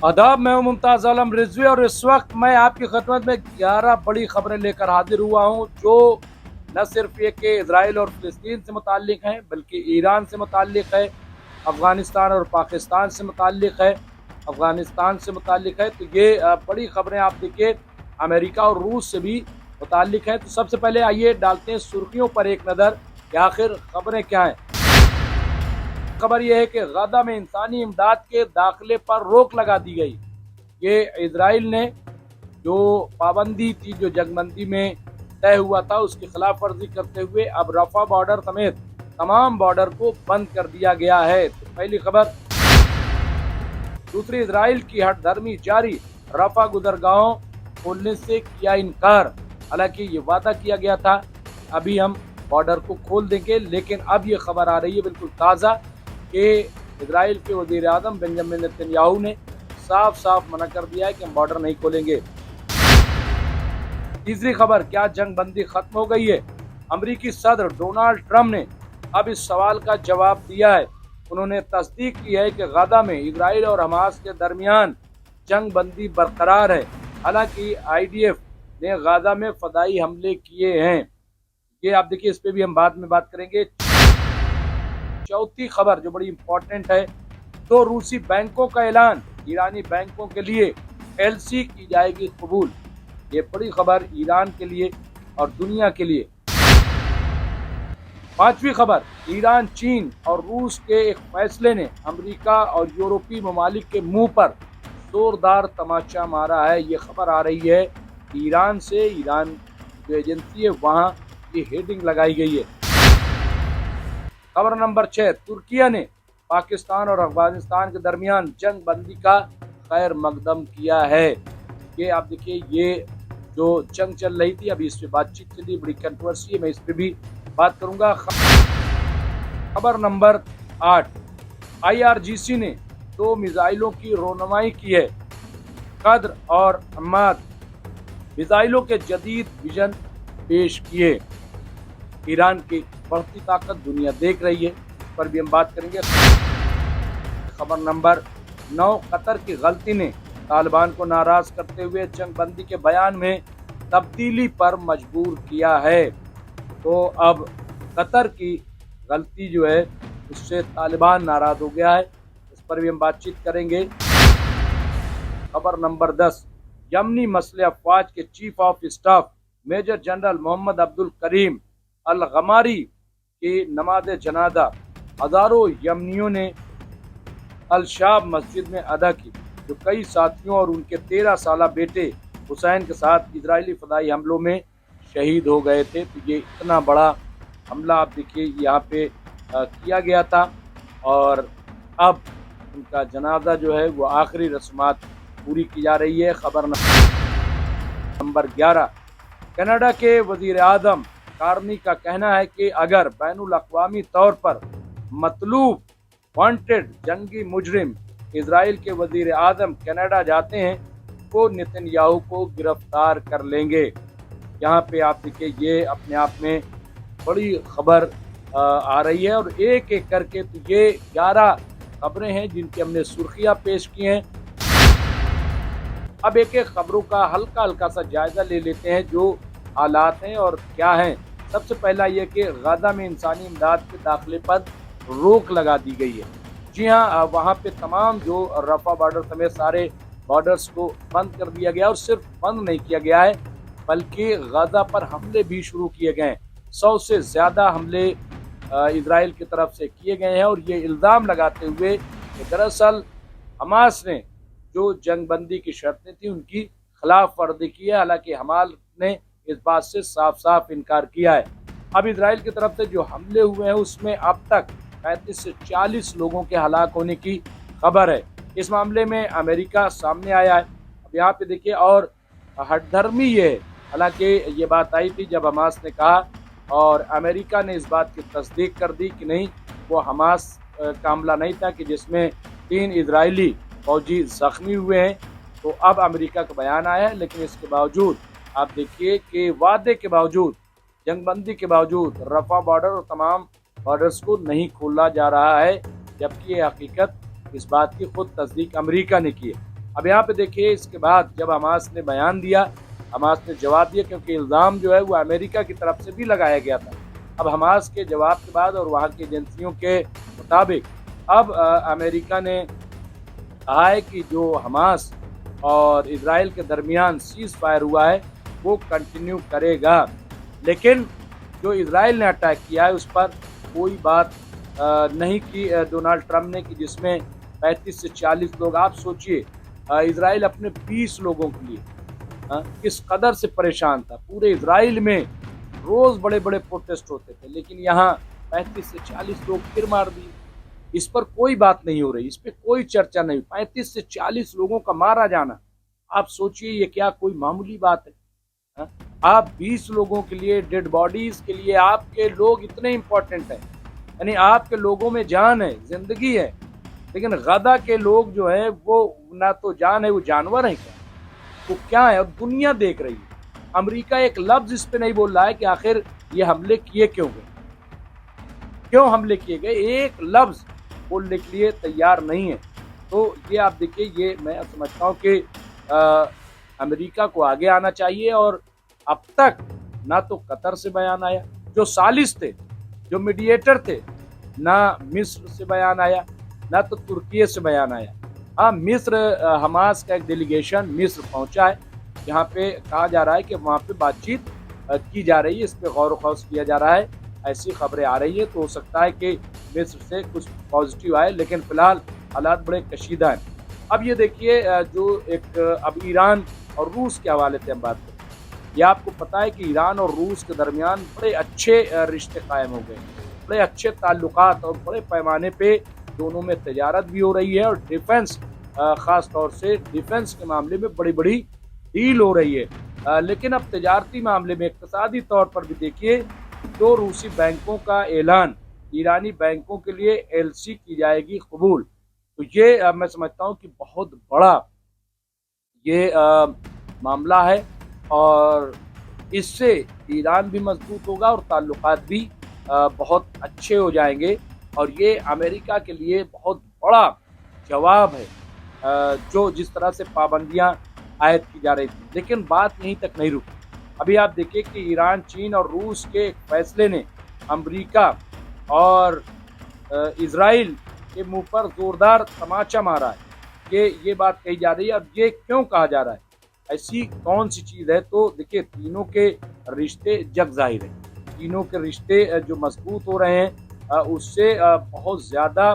आदाब, मैं हूं मुमताज़ आलम रिजवी और इस वक्त मैं आपकी खिदमत में 11 बड़ी खबरें लेकर हाजिर हुआ हूं जो न सिर्फ ये कि इसराइल और फ़लस्तीन से मुताल्लिक़ हैं बल्कि ईरान से मुताल्लिक़ है, अफ़गानिस्तान और पाकिस्तान से मुताल्लिक़ है, अफ़गानिस्तान से मुताल्लिक़ है। तो ये बड़ी खबरें आप देखिए अमेरिका और रूस से भी मुताल्लिक़ हैं। तो सबसे पहले आइए डालते हैं सुर्खियों पर एक नज़र कि आखिर खबरें क्या हैं। खबर यह है कि गजा में इंसानी इमदाद के दाखिले पर रोक लगा दी गई। ये इसराइल ने जो पाबंदी थी जो जंगबंदी में तय हुआ था उसकी खिलाफ वर्जी करते हुए अब रफा बॉर्डर समेत तमाम बॉर्डर को बंद कर दिया गया है। तो पहली खबर। दूसरी, इसराइल की हठधर्मी जारी, रफा गुजरगाहों खोलने से किया इनकार। हालांकि ये वादा किया गया था अभी हम बॉर्डर को खोल देंगे, लेकिन अब ये खबर आ रही है बिल्कुल ताज़ा कि इसराइल के वज़ीर आज़म बेंजामिन नेतन्याहू ने साफ साफ मना कर दिया है कि हम बॉर्डर नहीं खोलेंगे। तीसरी खबर, क्या जंग बंदी खत्म हो गई है? अमेरिकी सदर डोनाल्ड ट्रंप ने अब इस सवाल का जवाब दिया है। उन्होंने तस्दीक की है कि गजा में इसराइल और हमास के दरमियान जंग बंदी बरकरार है। हालांकि आईडीएफ ने गजा में फदाई हमले किए हैं। ये आप देखिए, इस पे भी हम बाद में बात करेंगे। चौथी खबर जो बड़ी इंपॉर्टेंट है, तो रूसी बैंकों का ऐलान, ईरानी बैंकों के लिए एलसी की जाएगी कबूल। ये बड़ी खबर ईरान के लिए और दुनिया के लिए। पांचवी खबर, ईरान, चीन और रूस के एक फैसले ने अमेरिका और यूरोपीय ममालिक के मुंह पर जोरदार तमाचा मारा है। ये खबर आ रही है ईरान से। ईरान जो एजेंसी है वहां ये हेडिंग लगाई गई है। खबर नंबर 6, तुर्किया ने पाकिस्तान और अफगानिस्तान के दरमियान जंग बंदी का खैर मकदम किया है। ये आप देखिए, ये जो जंग चल रही थी अभी इस पे बातचीत चली, बड़ी कंट्रोवर्सी है, मैं इस पे भी बात करूंगा। खबर नंबर 8, आईआरजीसी ने 2 मिसाइलों की रोनमाई की है। कद्र और अम्माद मिसाइलों के जदीद विजन पेश किए। ईरान की बढ़ती ताकत दुनिया देख रही है, इस पर भी हम बात करेंगे। खबर नंबर 9, कतर की गलती ने तालिबान को नाराज करते हुए जंग बंदी के बयान में तब्दीली पर मजबूर किया है। तो अब कतर की गलती जो है उससे तालिबान नाराज हो गया है, इस पर भी हम बातचीत करेंगे। खबर नंबर 10, यमनी मसले अफवाज के chief of staff major general Mohammad Abdul Karim al Ghamari की नमाज जनाजा हजारों यमनियों ने अल शाब मस्जिद में अदा की, जो कई साथियों और उनके 13 साला बेटे हुसैन के साथ इजरायली फदाई हमलों में शहीद हो गए थे। तो ये इतना बड़ा हमला आप देखिए यहाँ पे किया गया था और अब उनका जनाजा जो है वो आखिरी रस्मात पूरी की जा रही है। खबर नंबर 11, कनाडा के वजीर आज़म कार्नी का कहना है कि अगर बैनुल अक़वामी तौर पर मतलूब वांटेड जंगी मुजरिम इसराइल के वजीर आज़म कनाडा जाते हैं तो नेतन्याहू को गिरफ्तार कर लेंगे। यहाँ पे आप देखिए, ये अपने आप में बड़ी खबर आ रही है और एक एक करके तो ये 11 खबरें हैं जिनकी हमने सुर्खियाँ पेश की हैं। अब एक एक खबरों का हल्का हल्का सा जायजा ले लेते हैं जो हालात हैं और क्या हैं। सबसे पहला ये कि गजा में इंसानी इमदाद के दाखिले पर रोक लगा दी गई है। जी हाँ, वहाँ पे तमाम जो रफा बॉर्डर समेत सारे बॉर्डर्स को बंद कर दिया गया और सिर्फ बंद नहीं किया गया है बल्कि गजा पर हमले भी शुरू किए गए हैं। 100 से ज़्यादा हमले इसराइल की तरफ से किए गए हैं और ये इल्ज़ाम लगाते हुए कि दरअसल हमास ने जो जंग बंदी की शर्तें थी उनकी खिलाफ वर्जी की है। हालांकि हमास ने इस बात से साफ साफ इनकार किया है। अब इसराइल की तरफ से जो हमले हुए हैं उसमें अब तक 35 से 40 लोगों के हलाक होने की खबर है। इस मामले में अमेरिका सामने आया है। अब यहाँ पे देखिए, और हठधर्मी ये है। हालांकि ये बात आई थी जब हमास ने कहा और अमेरिका ने इस बात की तस्दीक कर दी कि नहीं, वो हमास का हमला नहीं था कि जिसमें 3 इजरायली फौजी जख्मी हुए हैं। तो अब अमेरिका का बयान आया है, लेकिन इसके बावजूद आप देखिए कि वादे के बावजूद, जंगबंदी के बावजूद रफा बॉर्डर और तमाम बॉर्डर्स को नहीं खोला जा रहा है, जबकि ये हकीकत इस बात की खुद तस्दीक अमेरिका ने की है। अब यहाँ पे देखिए, इसके बाद जब हमास ने बयान दिया, हमास ने जवाब दिया, क्योंकि इल्ज़ाम जो है वो अमेरिका की तरफ से भी लगाया गया था। अब हमास के जवाब के बाद और वहाँ की एजेंसियों के मुताबिक अब अमेरिका ने कहा है कि जो हमास और इजराइल के दरमियान सीज़ फायर हुआ है वो कंटिन्यू करेगा। लेकिन जो इजराइल ने अटैक किया है उस पर कोई बात नहीं की डोनाल्ड ट्रंप ने, कि जिसमें 35 से 40 लोग, आप सोचिए इजराइल अपने 20 लोगों के लिए किस कदर से परेशान था। पूरे इजराइल में रोज बड़े बड़े प्रोटेस्ट होते थे, लेकिन यहाँ 35 से 40 लोग फिर मार दिए। इस पर कोई बात नहीं हो रही, इस पर कोई चर्चा नहीं। 35 से 40 लोगों का मारा जाना, आप सोचिए ये क्या कोई मामूली बात है? हा? आप 20 लोगों के लिए, डेड बॉडीज के लिए आपके लोग इतने इंपॉर्टेंट हैं, यानी आपके लोगों में जान है, जिंदगी है। लेकिन गदा के लोग जो है वो ना तो जान है, वो जानवर है क्या? वो क्या है? अब दुनिया देख रही है। अमेरिका एक लफ्ज इस पे नहीं बोल रहा है कि आखिर ये हमले किए क्यों गए, क्यों हमले किए गए, एक लफ्ज बोलने के लिए तैयार नहीं है। तो ये आप देखिए, ये मैं समझता हूँ कि अमेरिका को आगे आना चाहिए। और अब तक ना तो कतर से बयान आया, जो सालिस थे, जो मीडिएटर थे, ना मिस्र से बयान आया, ना तो तुर्की से बयान आया। हाँ, मिस्र, हमास का एक डेलीगेशन मिस्र पहुंचा है, यहाँ पे कहा जा रहा है कि वहाँ पे बातचीत की जा रही है, इस पे गौर ख़ौस किया जा रहा है, ऐसी खबरें आ रही है। तो हो सकता है कि मिस्र से कुछ पॉजिटिव आए, लेकिन फिलहाल हालात बड़े कशीदा हैं। अब ये देखिए, जो एक अब ईरान और रूस के हवाले से हम बात करें, ये आपको पता है कि ईरान और रूस के दरमियान बड़े अच्छे रिश्ते कायम हो गए, बड़े अच्छे ताल्लुकात, और बड़े पैमाने पे दोनों में तजारत भी हो रही है, और डिफेंस, ख़ास तौर से डिफेंस के मामले में बड़ी बड़ी डील हो रही है। लेकिन अब तजारती मामले में, इक़्तिसादी तौर पर भी देखिए, तो रूसी बैंकों का ऐलान, ईरानी बैंकों के लिए एलसी की जाएगी कबूल। तो ये मैं समझता हूँ कि बहुत बड़ा ये मामला है, और इससे ईरान भी मजबूत होगा और ताल्लुकात भी बहुत अच्छे हो जाएंगे। और ये अमेरिका के लिए बहुत बड़ा जवाब है, जो जिस तरह से पाबंदियां आयद की जा रही थी। लेकिन बात यहीं तक नहीं रुकी। अभी आप देखिए कि ईरान, चीन और रूस के एक फैसले ने अमेरिका और इजराइल के मुंह पर जोरदार तमाचा मारा है, कि ये बात कही जा रही है। अब ये क्यों कहा जा रहा है, ऐसी कौन सी चीज़ है? तो देखिए, तीनों के रिश्ते जग जाहिर है, तीनों के रिश्ते जो मजबूत हो रहे हैं, उससे बहुत ज़्यादा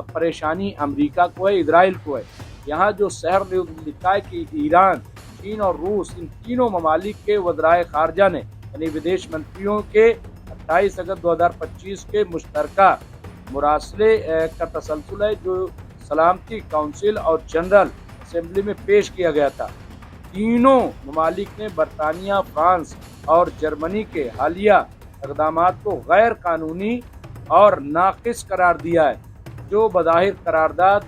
परेशानी अमेरिका को है, इजराइल को है। यहाँ जो शहर लिखा है कि ईरान, चीन और रूस, इन तीनों ममालिक के वज़राए ख़ारजा ने, यानी विदेश मंत्रियों के 28 अगस्त 2025 के मुश्तरका मुरासले का तसलसल है, जो सलामती काउंसिल और जनरल असेंबली में पेश किया गया था। तीनों ममालिक ने बरतानिया, फ्रांस और जर्मनी के हालिया इक़दामात को गैर कानूनी और नाक़िस करार दिया है, जो बज़ाहिर करारदाद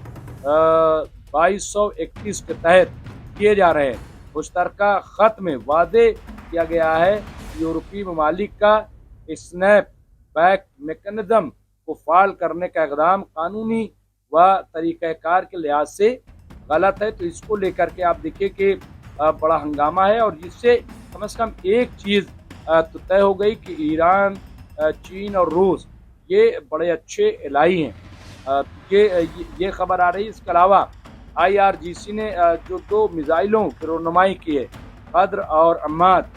2231 के तहत किए जा रहे हैं। मुश्तरका ख़त में वादे किया गया है कि यूरोपीय ममालिक का स्नैप बैक मेकनिज़म को फ़ाल करने का इक़दाम कानूनी व तरीक़ाकार के लिहाज से गलत है। तो इसको लेकर के आप देखिए कि बड़ा हंगामा है, और जिससे कम से कम एक चीज़ तो तय हो गई कि ईरान, चीन और रूस ये बड़े अच्छे इलाही हैं। ये खबर आ रही है। इसके अलावा IRGC ने जो 2 मिज़ाइलों की रनमाई की है, कद्र और अम्माद,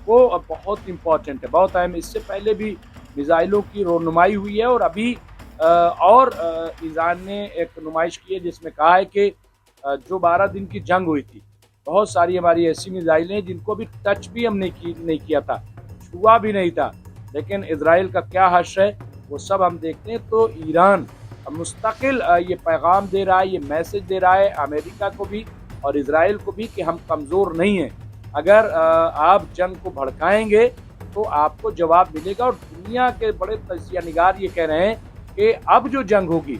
वो बहुत इम्पोर्टेंट है, बहुत अहम। इससे पहले भी मिज़ाइलों की रनमाई हुई है, और अभी ईरान ने एक नुमाइश की है जिसमें कहा है कि जो 12 दिन की जंग हुई थी, बहुत सारी हमारी ऐसी मिज़ाइलें जिनको अभी टच भी हम नहीं किया था, छुआ भी नहीं था, लेकिन इजराइल का क्या हश्र है वो सब हम देखते हैं। तो ईरान मुस्तकिल ये पैगाम दे रहा है, ये मैसेज दे रहा है अमेरिका को भी और इजराइल को भी कि हम कमज़ोर नहीं हैं। अगर आप जंग को भड़काएंगे तो आपको जवाब मिलेगा। और दुनिया के बड़े तजिया निगार ये कह रहे हैं कि अब जो जंग होगी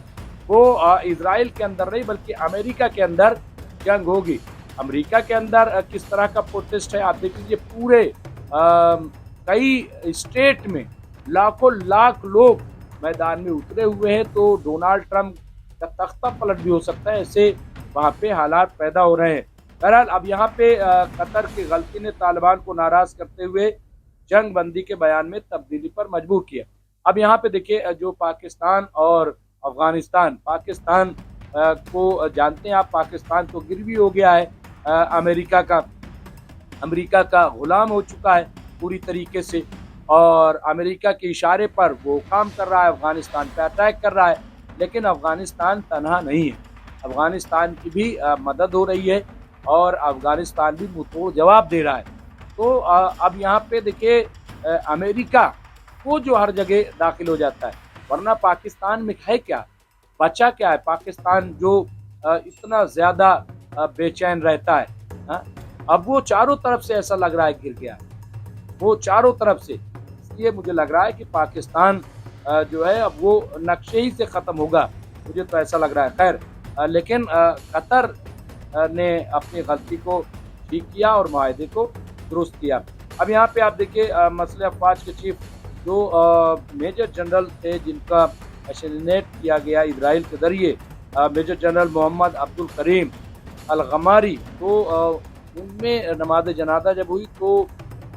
वो इजराइल के अंदर नहीं, बल्कि अमेरिका के अंदर जंग होगी। अमेरिका के अंदर किस तरह का प्रोटेस्ट है आप देख लीजिए। पूरे कई स्टेट में लाखों लाख लोग मैदान में उतरे हुए हैं। तो डोनाल्ड ट्रंप का तख्ता पलट भी हो सकता है, ऐसे वहाँ पे हालात पैदा हो रहे हैं। बहरहाल अब यहाँ पे कतर की गलती ने तालिबान को नाराज करते हुए जंग बंदी के बयान में तब्दीली पर मजबूर किया। अब यहाँ पे देखिए जो पाकिस्तान और अफगानिस्तान, पाकिस्तान को जानते हैं आप, पाकिस्तान तो गिरवी हो गया है, अमेरिका का गुलाम हो चुका है पूरी तरीके से, और अमेरिका के इशारे पर वो काम कर रहा है, अफगानिस्तान पे अटैक कर रहा है। लेकिन अफगानिस्तान तनहा नहीं है, अफगानिस्तान की भी मदद हो रही है और अफगानिस्तान भी मुंहतोड़ जवाब दे रहा है। तो अब यहाँ पे देखिए अमेरिका वो जो हर जगह दाखिल हो जाता है, वरना पाकिस्तान में है क्या, बचा क्या है पाकिस्तान जो इतना ज़्यादा बेचैन रहता है। हा? अब वो चारों तरफ से ऐसा लग रहा है गिर गया, वो चारों तरफ से, इसलिए मुझे लग रहा है कि पाकिस्तान जो है अब वो नक्शे ही से ख़त्म होगा, मुझे तो ऐसा लग रहा है। खैर लेकिन कतर ने अपनी गलती को ठीक किया और माहदे को दुरुस्त किया। अब यहाँ पे आप देखिए मसले अफवाज के चीफ जो मेजर जनरल थे जिनका असैसिनेट किया गया इजराइल के ज़रिए, मेजर जनरल मोहम्मद अब्दुल करीम अल-गमारी, तो उनमें नमाज जनाजा जब हुई तो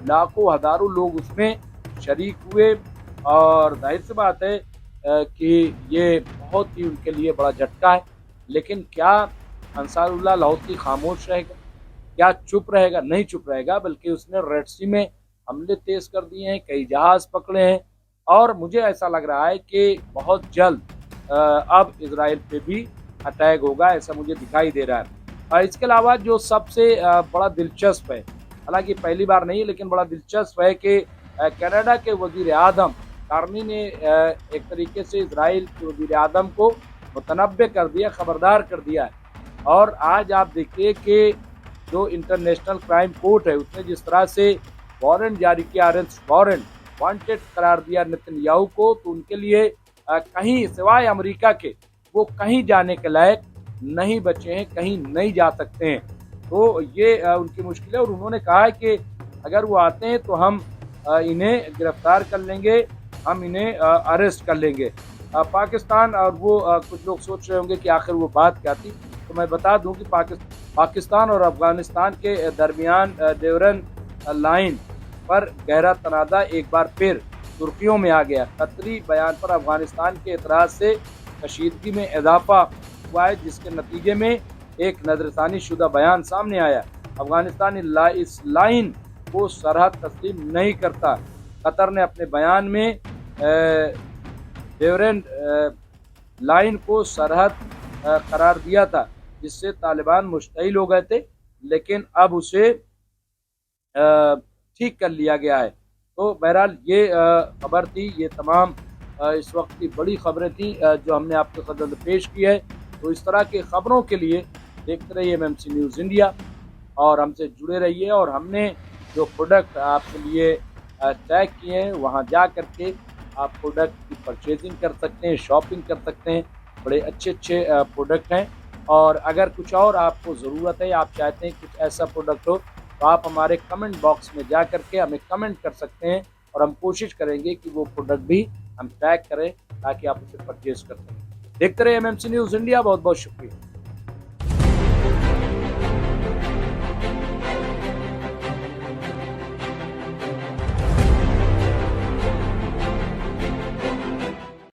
लाखों हज़ारों लोग उसमें शरीक हुए, और जाहिर सी बात है कि ये बहुत ही उनके लिए बड़ा झटका है। लेकिन क्या अंसारुल्लाह लाहौती खामोश रहेगा, क्या चुप रहेगा? नहीं चुप रहेगा, बल्कि उसने रेड सी में हमले तेज कर दिए हैं, कई जहाज़ पकड़े हैं, और मुझे ऐसा लग रहा है कि बहुत जल्द अब इजराइल पे भी अटैक होगा, ऐसा मुझे दिखाई दे रहा है। इसके अलावा जो सबसे बड़ा दिलचस्प है, हालांकि पहली बार नहीं लेकिन बड़ा दिलचस्प है कि कनाडा के वज़ीर आज़म कार्नी ने एक तरीके से इजराइल के वज़ीर आज़म को मुतनब्बे कर दिया, खबरदार कर दिया है। और आज आप देखिए कि जो इंटरनेशनल क्राइम कोर्ट है उसने जिस तरह से वारंट जारी किया, अरेस्ट वारंट, वांटेड करार दिया नेतन्याहू को, तो उनके लिए कहीं सिवाय अमेरिका के वो कहीं जाने के लायक नहीं बचे हैं, कहीं नहीं जा सकते हैं। तो ये उनकी मुश्किल है, और उन्होंने कहा है कि अगर वो आते हैं तो हम इन्हें गिरफ्तार कर लेंगे, हम इन्हें अरेस्ट कर लेंगे। पाकिस्तान और वो कुछ लोग सोच रहे होंगे कि आखिर वो बात क्या थी, तो मैं बता दूं कि पाकिस्तान और अफगानिस्तान के दरमियान डेवरन लाइन पर गहरा तनाज़ा एक बार फिर सुर्खियों में आ गया। कतरी बयान पर अफगानिस्तान के एतराज़ से कशीदगी में इजाफा हुआ है, जिसके नतीजे में एक नजरसानी शुदा बयान सामने आया। अफगानिस्तान इस लाइन को सरहद तस्लीम नहीं करता। कतर ने अपने बयान में डेवरन लाइन को सरहद करार दिया था, जिससे तालिबान मुश्तइल हो गए थे, लेकिन अब उसे ठीक कर लिया गया है। तो बहरहाल ये खबर थी, ये तमाम इस वक्त की बड़ी खबरें थी जो हमने आपके खदमत में पेश की है। तो इस तरह की खबरों के लिए देखते रहिए MMC न्यूज़ इंडिया और हमसे जुड़े रहिए। और हमने जो प्रोडक्ट आपके लिए टैग किए हैं वहाँ जा करके आप प्रोडक्ट की परचेजिंग कर सकते हैं, शॉपिंग कर सकते हैं। बड़े अच्छे अच्छे प्रोडक्ट हैं, और अगर कुछ और आपको ज़रूरत है, आप चाहते हैं कुछ ऐसा प्रोडक्ट हो, तो आप हमारे कमेंट बॉक्स में जा करके हमें कमेंट कर सकते हैं, और हम कोशिश करेंगे कि वो प्रोडक्ट भी हम टैग करें ताकि आप उसे परचेज कर सकें। देखते रहे MMC न्यूज़ इंडिया। बहुत बहुत शुक्रिया।